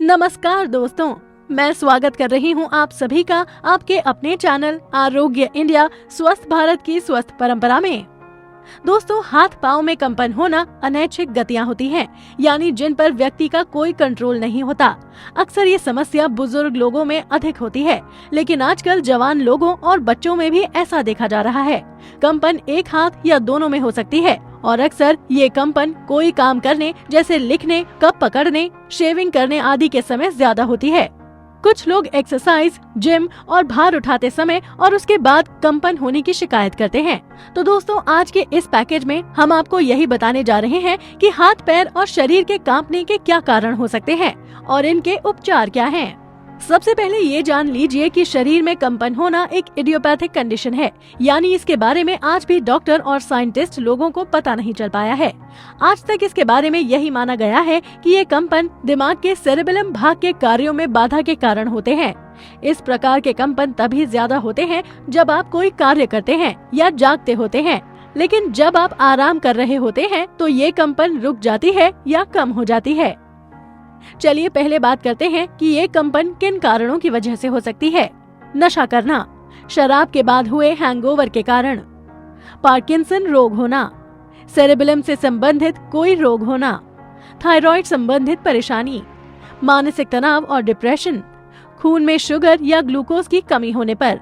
नमस्कार दोस्तों, मैं स्वागत कर रही हूं आप सभी का आपके अपने चैनल आरोग्य इंडिया स्वस्थ भारत की स्वस्थ परंपरा में। दोस्तों, हाथ पाँव में कंपन होना अनैच्छिक गतियां होती हैं, यानी जिन पर व्यक्ति का कोई कंट्रोल नहीं होता। अक्सर ये समस्या बुजुर्ग लोगों में अधिक होती है, लेकिन आजकल जवान लोगों और बच्चों में भी ऐसा देखा जा रहा है। कंपन एक हाथ या दोनों में हो सकती है और अक्सर ये कंपन कोई काम करने जैसे लिखने, कप पकड़ने, शेविंग करने आदि के समय ज्यादा होती है। कुछ लोग एक्सरसाइज, जिम और भार उठाते समय और उसके बाद कंपन होने की शिकायत करते हैं। तो दोस्तों, आज के इस पैकेज में हम आपको यही बताने जा रहे हैं कि हाथ, पैर और शरीर के कांपने के क्या कारण हो सकते हैं और इनके उपचार क्या हैं। सबसे पहले ये जान लीजिए कि शरीर में कंपन होना एक इडियोपैथिक कंडीशन है, यानी इसके बारे में आज भी डॉक्टर और साइंटिस्ट लोगों को पता नहीं चल पाया है। आज तक इसके बारे में यही माना गया है कि ये कंपन दिमाग के सेरेबेलम भाग के कार्यों में बाधा के कारण होते हैं। इस प्रकार के कंपन तभी ज्यादा होते हैं जब आप कोई कार्य करते हैं या जागते होते हैं, लेकिन जब आप आराम कर रहे होते हैं तो ये कंपन रुक जाती है या कम हो जाती है। चलिए पहले बात करते हैं कि ये कंपन किन कारणों की वजह से हो सकती है। नशा करना, शराब के बाद हुए हैंगओवर के कारण, पार्किंसन रोग होना, सेरेबेलम से संबंधित कोई रोग होना, थायराइड संबंधित परेशानी, मानसिक तनाव और डिप्रेशन, खून में शुगर या ग्लूकोज की कमी होने पर,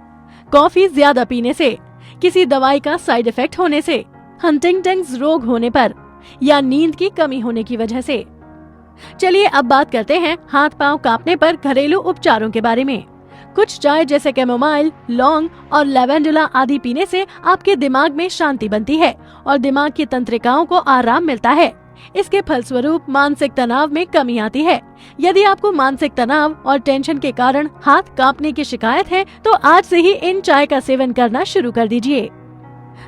कॉफी ज्यादा पीने से, किसी दवाई का साइड इफेक्ट होने से, हंटिंगटन्स रोग होने पर या नींद की कमी होने की वजह से। चलिए अब बात करते हैं हाथ पांव कांपने पर घरेलू उपचारों के बारे में। कुछ चाय जैसे कैमोमाइल, लौंग और लेवेंडुला आदि पीने से आपके दिमाग में शांति बनती है और दिमाग की तंत्रिकाओं को आराम मिलता है। इसके फलस्वरूप मानसिक तनाव में कमी आती है। यदि आपको मानसिक तनाव और टेंशन के कारण हाथ कांपने की शिकायत है तो आज से ही इन चाय का सेवन करना शुरू कर दीजिए।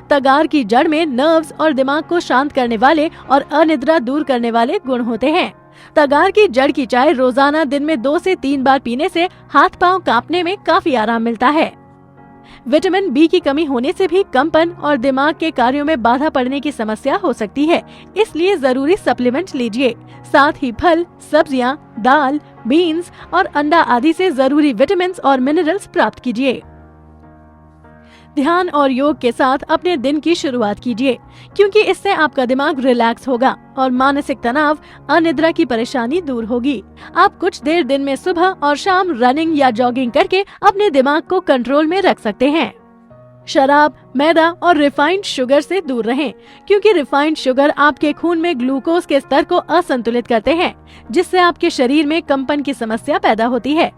तगार की जड़ में नर्व्स और दिमाग को शांत करने वाले और अनिद्रा दूर करने वाले गुण होते हैं। तगार की जड़ की चाय रोजाना दिन में 2 से 3 बार पीने से हाथ पांव कांपने में काफी आराम मिलता है। विटामिन बी की कमी होने से भी कंपन और दिमाग के कार्यों में बाधा पड़ने की समस्या हो सकती है, इसलिए जरूरी सप्लीमेंट लीजिए। साथ ही फल, सब्जियां, दाल, बीन्स और अंडा आदि से जरूरी विटामिन और मिनरल्स प्राप्त कीजिए। ध्यान और योग के साथ अपने दिन की शुरुआत कीजिए, क्योंकि इससे आपका दिमाग रिलैक्स होगा और मानसिक तनाव, अनिद्रा की परेशानी दूर होगी। आप कुछ देर दिन में सुबह और शाम रनिंग या जॉगिंग करके अपने दिमाग को कंट्रोल में रख सकते हैं। शराब, मैदा और रिफाइंड शुगर से दूर रहें, क्योंकि रिफाइंड शुगर आपके खून में ग्लूकोज के स्तर को असंतुलित करते हैं, जिससे आपके शरीर में कंपन की समस्या पैदा होती है।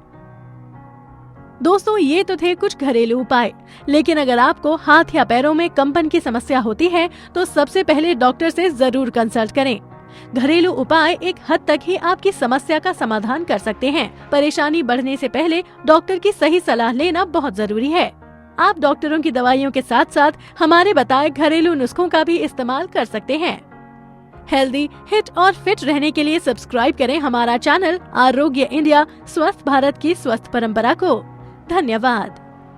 दोस्तों, ये तो थे कुछ घरेलू उपाय, लेकिन अगर आपको हाथ या पैरों में कंपन की समस्या होती है तो सबसे पहले डॉक्टर से जरूर कंसल्ट करें। घरेलू उपाय एक हद तक ही आपकी समस्या का समाधान कर सकते हैं। परेशानी बढ़ने से पहले डॉक्टर की सही सलाह लेना बहुत जरूरी है। आप डॉक्टरों की दवाइयों के साथ साथ हमारे बताए घरेलू नुस्खों का भी इस्तेमाल कर सकते हैं। हेल्दी, हिट और फिट रहने के लिए सब्सक्राइब करें हमारा चैनल आरोग्य इंडिया स्वस्थ भारत की स्वस्थ परंपरा को। धन्यवाद।